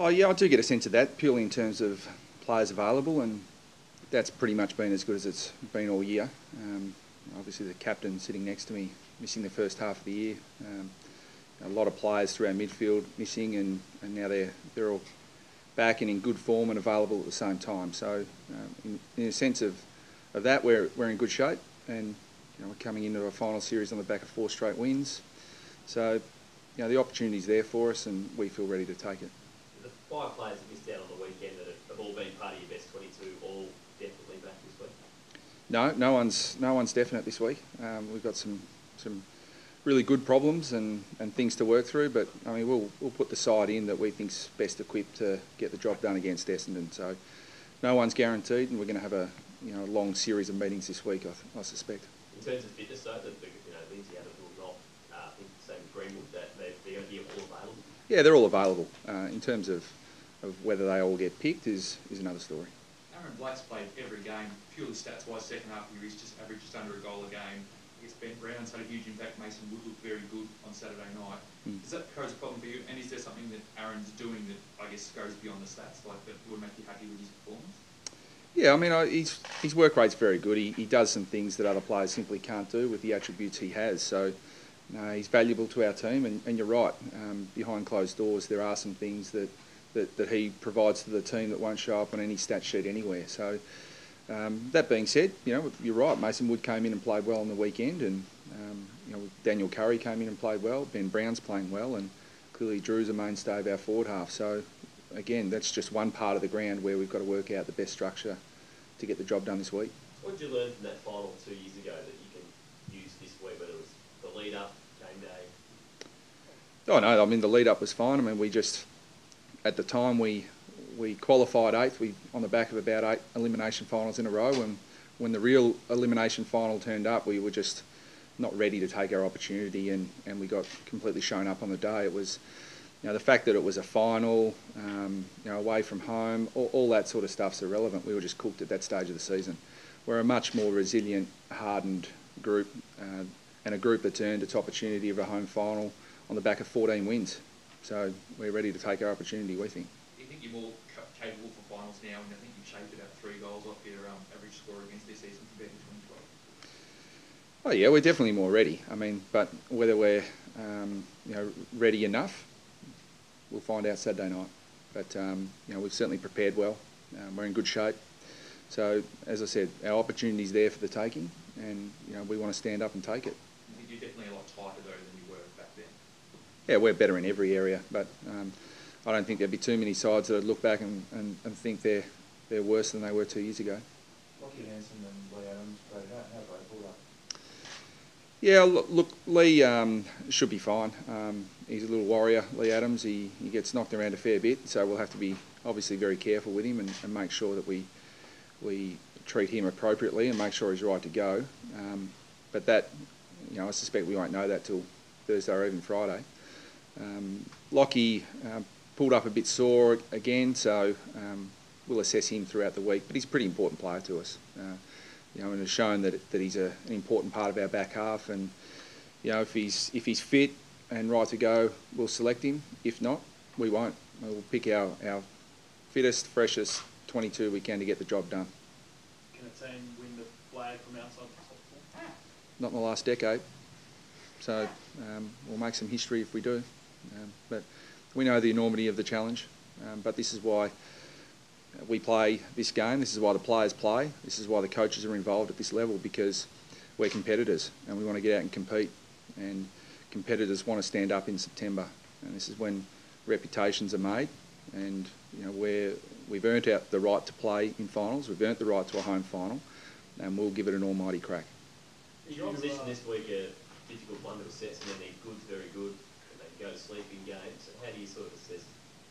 yeah, I do get a sense of that, purely in terms of players available, and that's pretty much been as good as it's been all year. Obviously, the captain sitting next to me, missing the first half of the year. A lot of players through our midfield missing, and now they're all back and in good form and available at the same time. So, in a sense of that, we're in good shape, and we're coming into a final series on the back of 4 straight wins. So, the opportunity's there for us, and we feel ready to take it. The 5 players that missed out on the weekend that have all been part of your best 22, all definitely back this week? No one's definite this week. We've got some really good problems and things to work through, but I mean we'll put the side in that we think's best equipped to get the job done against Essendon. So no one's guaranteed, and we're going to have a long series of meetings this week, I suspect. In terms of fitness, though, Lindsay had a little knock. I think the same with Greenwood, that they're going to be all available. Yeah, they're all available. In terms of whether they all get picked is another story. Aaron Blake's played every game, purely stats-wise. Second half year, he's just averaged just under a goal a game. I guess Ben Brown's had a huge impact. Mason Wood looked very good on Saturday night. Does that pose a problem for you? And is there something that Aaron's doing that I guess goes beyond the stats, like that would make you happy with his performance? Yeah, I mean, his work rate's very good. He does some things that other players simply can't do with the attributes he has. So he's valuable to our team, and you're right. Behind closed doors, there are some things that he provides to the team that won't show up on any stat sheet anywhere. So that being said, you're right. Mason Wood came in and played well on the weekend, and Daniel Curry came in and played well. Ben Brown's playing well, and clearly Drew's a mainstay of our forward half. So again, that's just one part of the ground where we've got to work out the best structure to get the job done this week. What did you learn from that final 2 years ago that you can use this week, whether it was the lead-up, game day? Oh no, I mean the lead-up was fine. I mean we just, at the time we qualified 8th. We on the back of about 8 elimination finals in a row, and when the real elimination final turned up, we were just not ready to take our opportunity, and we got completely shown up on the day. It was, the fact that it was a final, away from home, all that sort of stuff's irrelevant. We were just cooked at that stage of the season. We're a much more resilient, hardened group, and a group that's earned its opportunity of a home final on the back of 14 wins. So we're ready to take our opportunity, we think. Do you think you're more capable for finals now, and I think you've shaved about 3 goals off your average score against this season compared to 2012? Oh yeah, we're definitely more ready. I mean, but whether we're ready enough, we'll find out Saturday night. But we've certainly prepared well. We're in good shape. So as I said, our opportunity's there for the taking, and we want to stand up and take it. I think you're definitely a lot tighter though than you were back then. Yeah, we're better in every area, but I don't think there'd be too many sides that would look back and think they're worse than they were 2 years ago. Lockie Hansen and Lee Adams played. How have they pulled up? Yeah, look, Lee should be fine. He's a little warrior, Lee Adams. He gets knocked around a fair bit, so we'll have to be obviously very careful with him and make sure that we treat him appropriately and make sure he's right to go. But that, I suspect we won't know that till Thursday or even Friday. Lockie pulled up a bit sore again, so we'll assess him throughout the week. But he's a pretty important player to us, and has shown that he's an important part of our back half. And if he's fit and right to go, we'll select him. If not, we won't. We'll pick our fittest, freshest 22 we can to get the job done. Can a team win the flag from outside the top 4? Not in the last decade. So we'll make some history if we do. But we know the enormity of the challenge. But this is why we play this game. This is why the players play. This is why the coaches are involved at this level, because we're competitors and we want to get out and compete. And competitors want to stand up in September. And this is when reputations are made. And we've earned out the right to play in finals. We've earned the right to a home final, and we'll give it an almighty crack. Is your opposition this week a difficult one to assess, and then they're good's very good, and they go to sleep in games? How do you sort of assess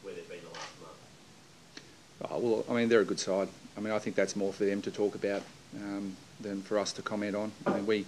where they've been the last month? Oh, well, I mean, they're a good side. I mean, I think that's more for them to talk about than for us to comment on. I mean,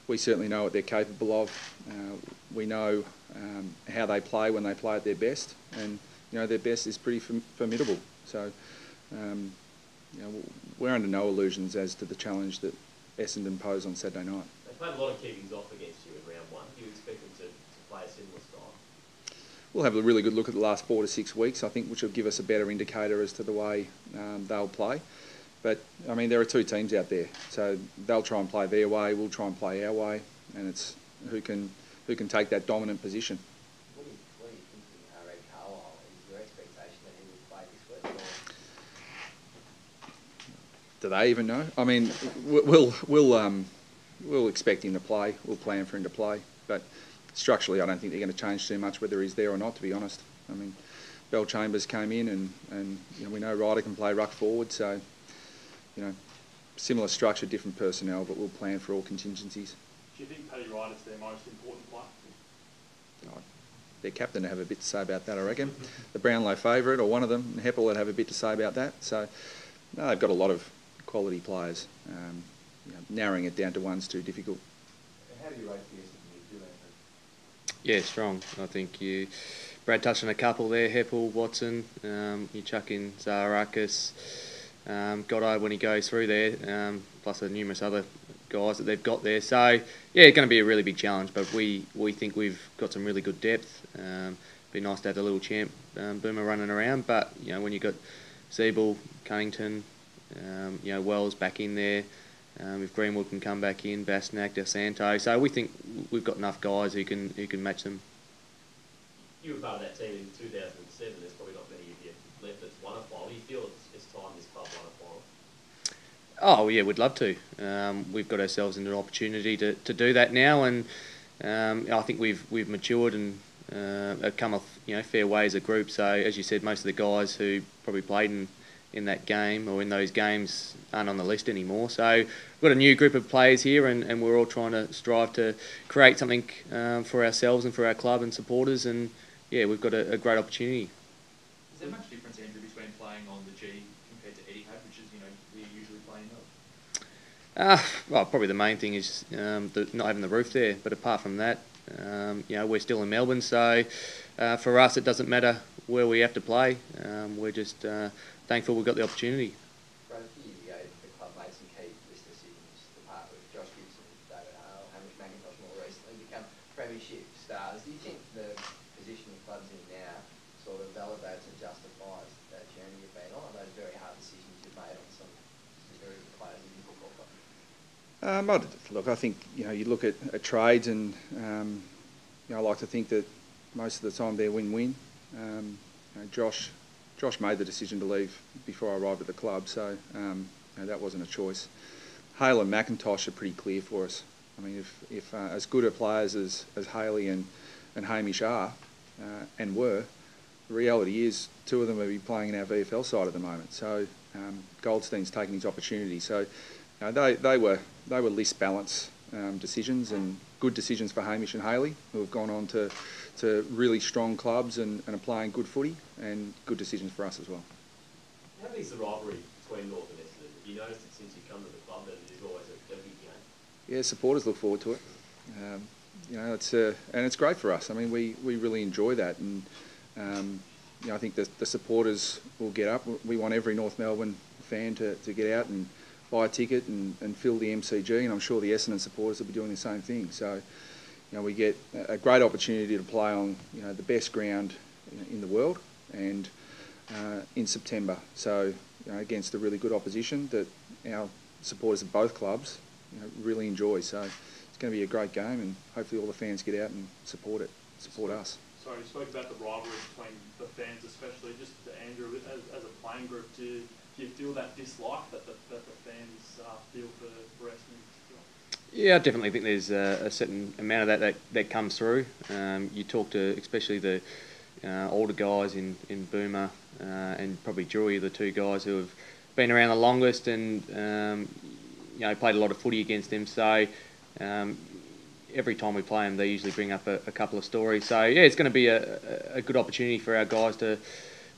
we certainly know what they're capable of. We know how they play when they play at their best, and their best is pretty formidable. So we're under no illusions as to the challenge that Essendon pose on Saturday night. They played a lot of keepings off against you in round 1. Do you expect them to play a similar style? we'll have a really good look at the last 4 to 6 weeks, I think, which will give us a better indicator as to the way they'll play. But, I mean, there are 2 teams out there, so they'll try and play their way, we'll try and play our way, and it's who can take that dominant position. What do you think, Red Carlisle? Is your expectation that he will play this week? Or? Do they even know? I mean, we'll expect him to play, we'll plan for him to play, but structurally I don't think they're going to change too much whether he's there or not, to be honest. I mean, Bell Chambers came in and you know, we know Ryder can play ruck forward, so, you know, similar structure, different personnel, but we'll plan for all contingencies. Do you think Paddy Ryder's their most important player? Oh, their captain will have a bit to say about that, I reckon. The Brownlow favourite, or one of them, Heppel, would have a bit to say about that. So, no, they've got a lot of quality players. You know, narrowing it down to one's too difficult. How do you rate the Essendon midfield? Yeah, strong. I think Brad touched on a couple there, Heppel, Watson, you chuck in Zaharakis, Goddard when he goes through there, plus the numerous other guys that they've got there. So, yeah, it's going to be a really big challenge, but we think we've got some really good depth. Be nice to have the little champ Boomer running around, but, you know, when you've got Siebel, Cunnington, you know, Wells back in there, if Greenwood can come back in, Basnak, Del Santo, so we think we've got enough guys who can match them. You were part of that team in 2007. There's probably not many of you left that's won a final. Do you feel it's time this club won a final? Oh yeah, we'd love to. We've got ourselves into an opportunity to do that now, and I think we've matured and have come a fair way as a group. So as you said, most of the guys who probably played in that game or in those games aren't on the list anymore. So we've got a new group of players here, and we're all trying to strive to create something for ourselves and for our club and supporters. And yeah, we've got a great opportunity. Is there much difference, Andrew, between playing on the G compared to Etihad, which is, you know, we usually play in Melbourne? Well, probably the main thing is not having the roof there. But apart from that, you know, we're still in Melbourne, so for us it doesn't matter where we have to play. We're just thankful we've got the opportunity. Brad, a few years ago, the club made some key list decisions to part with Josh Gibson, David Hale, Hamish McIntosh more recently become premiership stars. Do you think the position the club's in now sort of validates and justifies that journey you've been on, those very hard decisions you've made on some very good players in your football club? Look, I think, you know, you look at trades, and you know, I like to think that most of the time they're win-win. You know, Josh made the decision to leave before I arrived at the club, so you know, that wasn't a choice. Hale and McIntosh are pretty clear for us. I mean, if as good a players as Haley and Hamish are and were, the reality is 2 of them will be playing in our VFL side at the moment. So Goldstein's taken his opportunity. So you know, they were list balance decisions, and good decisions for Hamish and Haley, who have gone on to really strong clubs and are playing good footy, and good decisions for us as well. How big is the rivalry between North and Essendon? Have you noticed it since you've come to the club that it is always a big game? Yeah, supporters look forward to it. You know, and it's great for us. I mean, we really enjoy that, and you know, I think the supporters will get up. We want every North Melbourne fan to get out and buy a ticket and fill the MCG, and I'm sure the Essendon supporters will be doing the same thing. So, you know, we get a great opportunity to play on, you know, the best ground in the world, and in September. So, you know, against a really good opposition that our supporters of both clubs, you know, really enjoy. So it's going to be a great game, and hopefully all the fans get out and support us. Sorry, you spoke about the rivalry between the fans, especially. Just to Andrew, as a playing group, do you feel that dislike that the fans feel for wrestling? Yeah, I definitely think there's a certain amount of that comes through. You talk to especially the older guys in Boomer and probably Drewy, the 2 guys who have been around the longest, and you know, played a lot of footy against them. So every time we play them, they usually bring up a couple of stories. So yeah, it's going to be a good opportunity for our guys to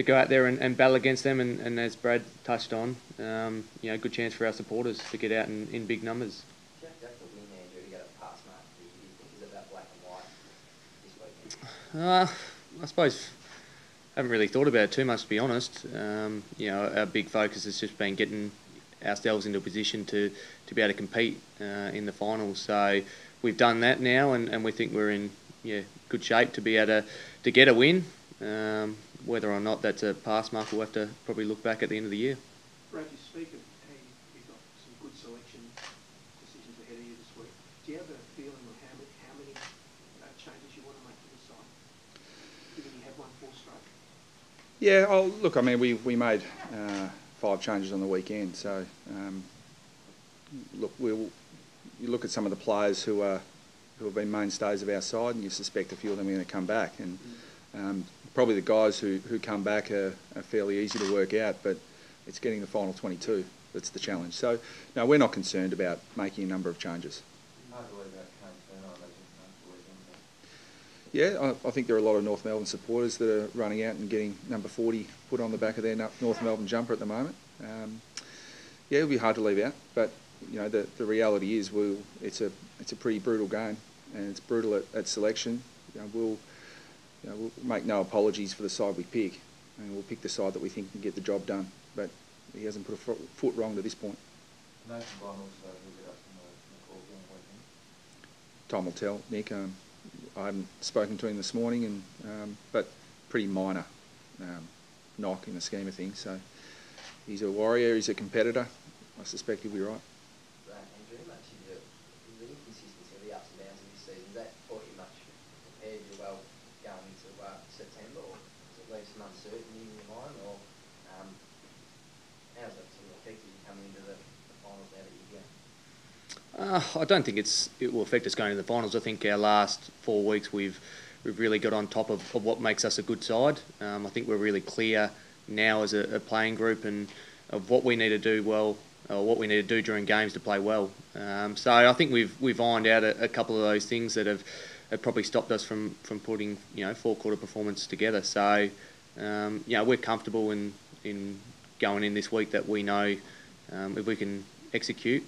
go out there and battle against them. And as Brad touched on, you know, good chance for our supporters to get out in big numbers. Do you have to win, Andrew, to get a pass mark? Do you think it's about black and white this weekend? I suppose I haven't really thought about it too much, to be honest. You know, our big focus has just been getting ourselves into a position to be able to compete in the finals. So we've done that now, and we think we're in good shape to be able get a win. Whether or not that's a pass mark, we'll have to probably look back at the end of the year. Brad, you speak of how you've got some good selection decisions ahead of you this week. Do you have a feeling of how many changes you want to make to the side, given you have won 4 straight? Yeah, look, I mean, we made 5 changes on the weekend, so look, you look at some of the players who have been mainstays of our side, and you suspect a few of them are going to come back, and probably the guys who come back are fairly easy to work out, but it's getting the final 22 that's the challenge. So, no, we're not concerned about making a number of changes. Yeah, I think there are a lot of North Melbourne supporters that are running out and getting number 40 put on the back of their North Melbourne jumper at the moment. Yeah, it'll be hard to leave out, but you know the reality is it's a pretty brutal game, and it's brutal at selection. You know, we'll make no apologies for the side we pick, and we'll pick the side that we think can get the job done. But he hasn't put a foot wrong to this point. Time will tell, Nick. I haven't spoken to him this morning, but pretty minor knock in the scheme of things. So he's a warrior, he's a competitor. I suspect he'll be right. Right, Andrew, much of the inconsistency of the ups and downs of this season, has that taught you much, prepared you well going into September, or does it leave some uncertainty in your mind, or how's that sort of affected you coming into the finals now that you're going? I don't think it will affect us going to the finals. I think our last 4 weeks we've really got on top of what makes us a good side. I think we're really clear now as a playing group and of what we need to do well, or what we need to do during games to play well. So I think we've ironed out a couple of those things that have probably stopped us from putting 4-quarter performance together. So we're comfortable in going in this week that we know if we can execute,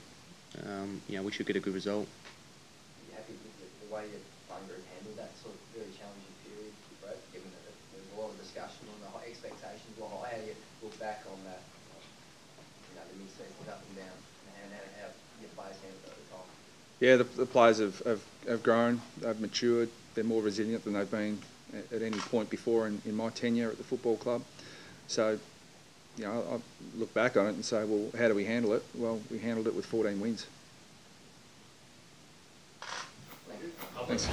we should get a good result. Are you happy with the way your playing group handled that sort of very challenging period, Brad, given that there was a lot of discussion on the high expectations were high? How do you look back on that, the mid-season up and down, and how your players handled it at the time? Yeah, the players have grown, they've matured, they're more resilient than they've been at any point before in my tenure at the football club. So, I look back on it and say, well, how do we handle it? Well, we handled it with 14 wins. Thank you. Thanks.